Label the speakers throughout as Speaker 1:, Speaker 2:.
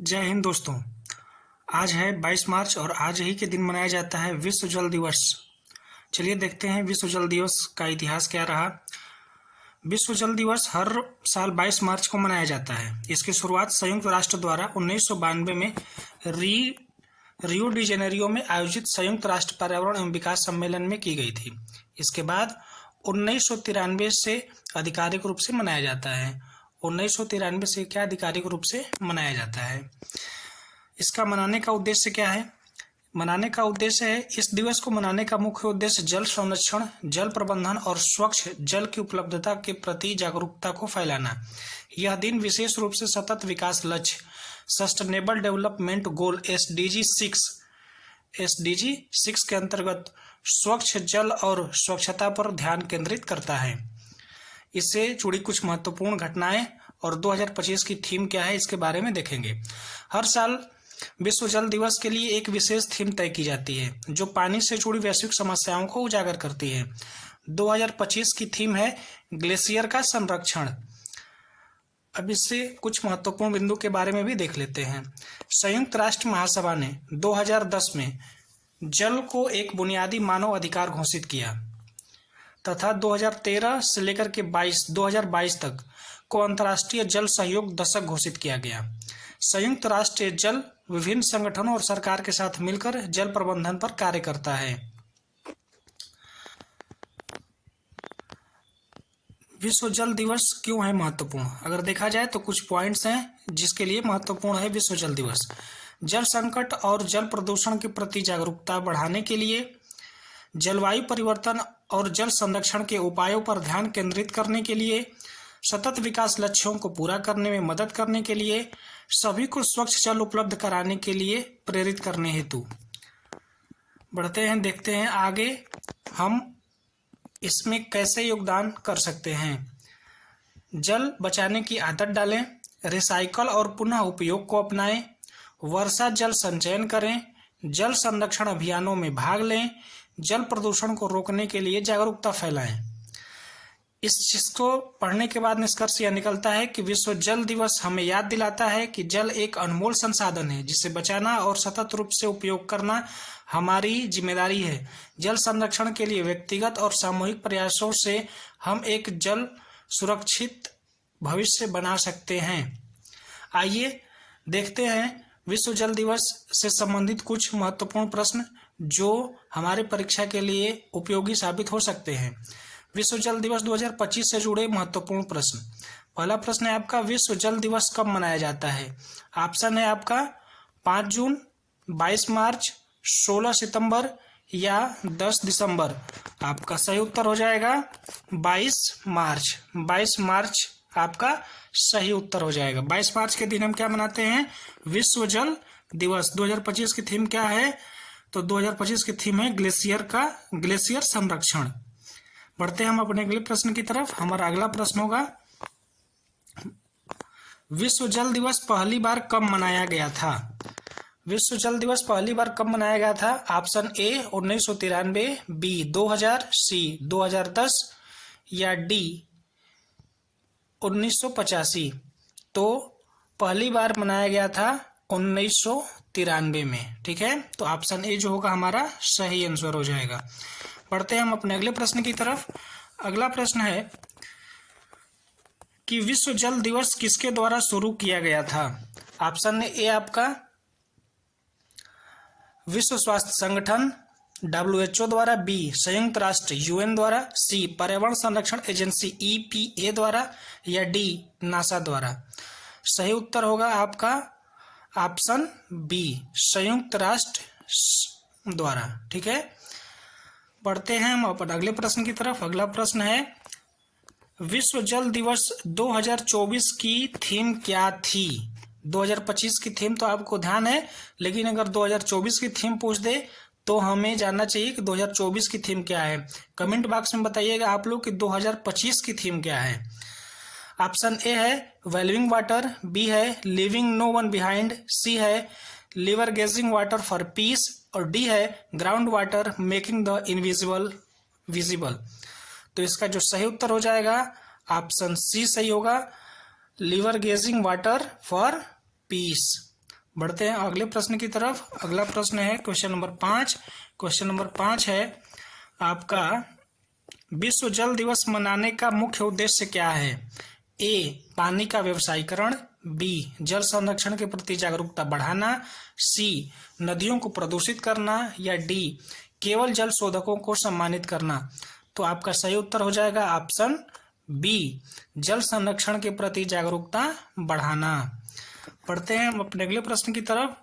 Speaker 1: जय हिंद दोस्तों। आज है 22 मार्च और आज ही के दिन मनाया जाता है विश्व जल दिवस। चलिए देखते हैं विश्व जल दिवस का इतिहास क्या रहा। विश्व जल दिवस हर साल 22 मार्च को मनाया जाता है। इसकी शुरुआत संयुक्त राष्ट्र द्वारा 1992 में रियो डी जेनेरियो में आयोजित संयुक्त राष्ट्र पर्यावरण एवं विकास सम्मेलन में की गई थी। इसके बाद 1993 से आधिकारिक रूप से मनाया जाता है। 1993 से क्या आधिकारिक रूप से मनाया जाता है। इसका मनाने का उद्देश्य क्या है? मनाने का उद्देश्य है, इस दिवस को मनाने का मुख्य उद्देश्य जल संरक्षण, जल प्रबंधन और स्वच्छ जल की उपलब्धता के प्रति जागरूकता को फैलाना। यह दिन विशेष रूप से सतत विकास लक्ष्य सस्टेनेबल डेवलपमेंट गोल एसडीजी 6 के अंतर्गत स्वच्छ जल और स्वच्छता पर ध्यान केंद्रित करता है। इससे जुड़ी कुछ महत्वपूर्ण घटनाएं और 2025 की थीम क्या है इसके बारे में देखेंगे। हर साल विश्व जल दिवस के लिए एक विशेष थीम तय की जाती है जो पानी से जुड़ी वैश्विक समस्याओं को उजागर करती है। 2025 की थीम है ग्लेशियर का संरक्षण। अब इससे कुछ महत्वपूर्ण बिंदु के बारे में भी देख लेते हैं। संयुक्त राष्ट्र महासभा ने 2010 में जल को एक बुनियादी मानव अधिकार घोषित किया तथा 2013 से लेकर के 2022 तक को अंतर्राष्ट्रीय जल सहयोग दशक घोषित किया गया। संयुक्त राष्ट्र जल विभिन्न संगठनों और सरकार के साथ मिलकर जल प्रबंधन पर कार्य करता है। विश्व जल दिवस क्यों है महत्वपूर्ण? अगर देखा जाए तो कुछ पॉइंट्स हैं जिसके लिए महत्वपूर्ण है विश्व जल दिवस। जल संकट और जल प्रदूषण के प्रति जागरूकता बढ़ाने के लिए, जलवायु परिवर्तन और जल संरक्षण के उपायों पर ध्यान केंद्रित करने के लिए, सतत विकास लक्ष्यों को पूरा करने में मदद करने के लिए, सभी को स्वच्छ जल उपलब्ध कराने के लिए प्रेरित करने हेतु। बढ़ते हैं, देखते हैं आगे हम इसमें कैसे योगदान कर सकते हैं। जल बचाने की आदत डालें, रिसाइकल और पुनः उपयोग को अपनाएं, वर्षा जल संचयन करें, जल संरक्षण अभियानों में भाग लें, जल प्रदूषण को रोकने के लिए जागरूकता फैलाएं। इस चीज को पढ़ने के बाद निष्कर्ष यह निकलता है कि विश्व जल दिवस हमें याद दिलाता है कि जल एक अनमोल संसाधन है जिसे बचाना और सतत रूप से उपयोग करना हमारी जिम्मेदारी है। जल संरक्षण के लिए व्यक्तिगत और सामूहिक प्रयासों से हम एक जल सुरक्षित भविष्य बना सकते हैं। आइए देखते हैं विश्व जल दिवस से संबंधित कुछ महत्वपूर्ण प्रश्न जो हमारे परीक्षा के लिए उपयोगी साबित हो सकते हैं। विश्व जल दिवस 2025 से जुड़े महत्वपूर्ण प्रश्न। पहला प्रश्न है आपका, विश्व जल दिवस कब मनाया जाता है? ऑप्शन है आपका 5 जून, 22 मार्च, 16 सितंबर या 10 दिसंबर। आपका सही उत्तर हो जाएगा 22 मार्च। 22 मार्च आपका सही उत्तर हो जाएगा। 22 मार्च के दिन हम क्या मनाते हैं? विश्व जल दिवस। 2025 की थीम क्या है? तो 2025 की थीम है ग्लेशियर संरक्षण। बढ़ते हैं हम अपने अगले प्रश्न की तरफ। हमारा अगला प्रश्न होगा, विश्व जल दिवस पहली बार कब मनाया गया था? विश्व जल दिवस पहली बार कब मनाया गया था? ऑप्शन ए 1993, बी 2000, सी 2010 या डी 1985। तो पहली बार मनाया गया था 1993 में। ठीक है, तो ऑप्शन ए जो होगा हमारा सही आंसर हो जाएगा। बढ़ते हैं हम अपने अगले प्रश्न की तरफ। अगला प्रश्न है कि विश्व जल दिवस किसके द्वारा शुरू किया गया था? ऑप्शन ए आपका विश्व स्वास्थ्य संगठन WHO द्वारा, बी संयुक्त राष्ट्र UN द्वारा, सी पर्यावरण संरक्षण एजेंसी EPA द्वारा या डी नासा द्वारा। सही उत्तर होगा आपका ऑप्शन बी संयुक्त राष्ट्र द्वारा। ठीक है, बढ़ते हैं हम अपन अगले प्रश्न की तरफ। अगला प्रश्न है, विश्व जल दिवस 2024 की थीम क्या थी? 2025 की थीम तो आपको ध्यान है, लेकिन अगर 2024 की थीम पूछ दे तो हमें जानना चाहिए कि 2024 की थीम क्या है। कमेंट बॉक्स में बताइएगा आप लोग कि 2025 की थीम क्या है। ऑप्शन ए है वैल्यूइंग वाटर, बी है leaving no one behind, C है leveraging water for peace और डी है ground water making the invisible visible. तो इसका जो सही उत्तर हो जाएगा ऑप्शन सी सही होगा, leveraging water for peace. बढ़ते हैं अगले प्रश्न की तरफ। अगला प्रश्न है क्वेश्चन नंबर 5। क्वेश्चन नंबर 5 है आपका, विश्व जल दिवस मनाने का मुख्य उद्देश्य क्या है? ए, पानी का व्यवसायीकरण, बी, जल संरक्षण के प्रति जागरूकता बढ़ाना, सी, नदियों को प्रदूषित करना, या डी, केवल जल शोधकों को सम्मानित करना। तो आपका सही उत्तर हो जाएगा ऑप्शन बी, जल संरक्षण के प्रति जागरूकता बढ़ाना। पढ़ते हैं हम अपने अगले प्रश्न की तरफ।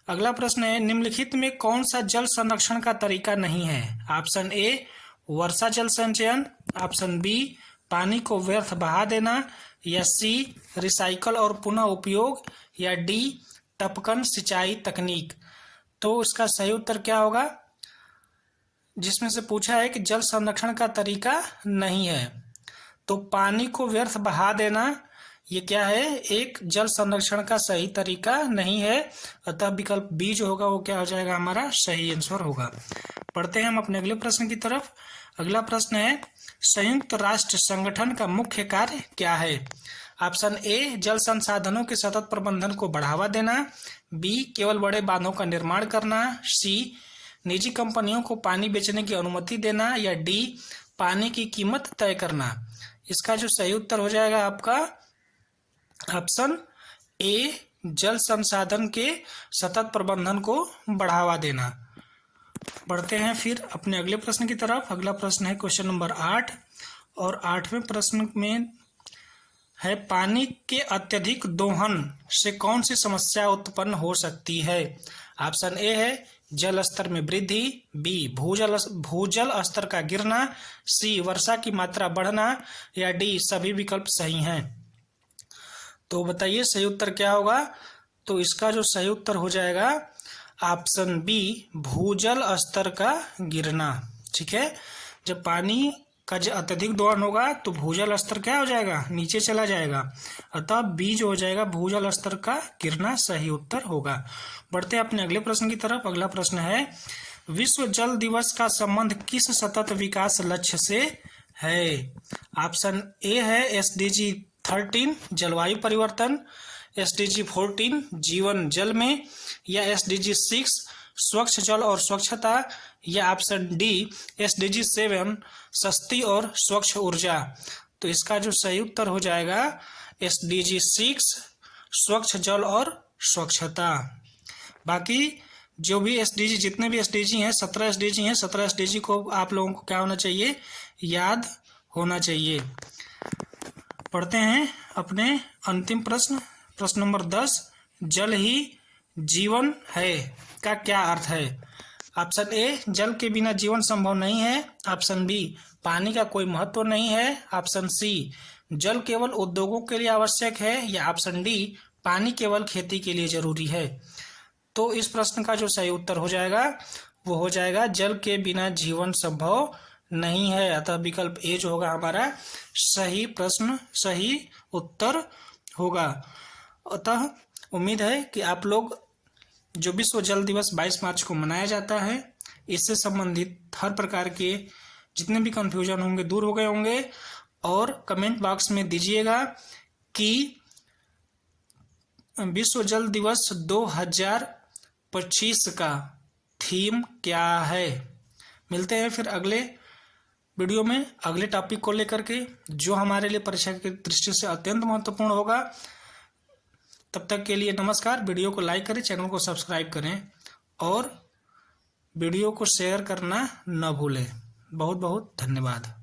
Speaker 1: अगला प्रश्न है, निम्नलिखित में कौन सा जल संरक्षण का तरीका नहीं है? ऑप्शन ए, वर्षा जल संचयन, ऑप्शन बी, पानी को व्यर्थ बहा देना, या सी, रिसाइकल और पुनः उपयोग, या डी, टपकन सिंचाई तकनीक। तो इसका सही उत्तर क्या होगा? जिसमें से पूछा है कि जल संरक्षण का तरीका नहीं है, तो पानी को व्यर्थ बहा देना ये क्या है? एक जल संरक्षण का सही तरीका नहीं है। अतः विकल्प बी जो होगा वो क्या हो जाएगा? हमारा सही आंसर होगा। पढ़ते हैं हम अपने अगले प्रश्न की तरफ। अगला प्रश्न है, संयुक्त राष्ट्र संगठन का मुख्य कार्य क्या है? ऑप्शन ए, जल संसाधनों के सतत प्रबंधन को बढ़ावा देना, बी, केवल बड़े बांधों का निर्माण करना, सी, निजी कंपनियों को पानी बेचने की अनुमति देना, या डी, पानी की कीमत तय करना। इसका जो सही उत्तर हो जाएगा आपका ऑप्शन ए, जल संसाधन के सतत प्रबंधन को बढ़ावा देना। बढ़ते हैं फिर अपने अगले प्रश्न की तरफ। अगला प्रश्न है क्वेश्चन नंबर 8 और 8वें प्रश्न में है, पानी के अत्यधिक दोहन से कौन सी समस्या उत्पन्न हो सकती है? ऑप्शन ए है जल स्तर में वृद्धि, बी, भूजल स्तर का गिरना, सी, वर्षा की मात्रा बढ़ना, या डी, सभी विकल्प सही हैं। तो बताइए सही उत्तर क्या होगा? तो इसका जो सही उत्तर हो जाएगा ऑप्शन बी, भूजल स्तर का गिरना। ठीक है, जब पानी का अत्यधिक दोहन होगा तो भूजल स्तर क्या हो जाएगा? नीचे चला जाएगा। अतः बी जो हो जाएगा भूजल स्तर का गिरना सही उत्तर होगा। बढ़ते हैं अपने अगले प्रश्न की तरफ। अगला प्रश्न है, विश्व जल दिवस का संबंध किस सतत विकास लक्ष्य से है? ऑप्शन ए है एसडीजी 13 जलवायु परिवर्तन, एसडीजी 14 जीवन जल में, या एसडीजी 6 स्वच्छ जल और स्वच्छता, या ऑप्शन डी एसडीजी 7 सस्ती और स्वच्छ ऊर्जा। तो इसका जो सही उत्तर हो जाएगा एसडीजी 6 स्वच्छ जल और स्वच्छता। बाकी जो भी एसडीजी, जितने भी एसडीजी हैं 17 एसडीजी हैं, 17 एसडीजी को आप लोगों को क्या होना चाहिए? याद होना चाहिए। पढ़ते हैं अपने अंतिम प्रश्न, प्रश्न नंबर 10, जल ही जीवन है का क्या अर्थ है? ऑप्शन ए, जल के बिना जीवन संभव नहीं है, ऑप्शन बी, पानी का कोई महत्व नहीं है, ऑप्शन सी, जल केवल उद्योगों के लिए आवश्यक है, या ऑप्शन डी, पानी केवल खेती के लिए जरूरी है। तो इस प्रश्न का जो सही उत्तर हो जाएगा वो हो जाएगा जल के बिना जीवन संभव नहीं है। अतः विकल्प ए जो होगा हमारा सही प्रश्न, सही उत्तर होगा। अतः उम्मीद है कि आप लोग जो विश्व जल दिवस 22 मार्च को मनाया जाता है, इससे संबंधित हर प्रकार के जितने भी कंफ्यूजन होंगे दूर हो गए होंगे। और कमेंट बॉक्स में दीजिएगा कि विश्व जल दिवस 2025 का थीम क्या है। मिलते हैं फिर अगले वीडियो में अगले टॉपिक को लेकर के, जो हमारे लिए परीक्षा की दृष्टि से अत्यंत महत्वपूर्ण होगा। तब तक के लिए नमस्कार। वीडियो को लाइक करें, चैनल को सब्सक्राइब करें और वीडियो को शेयर करना न भूलें। बहुत बहुत धन्यवाद।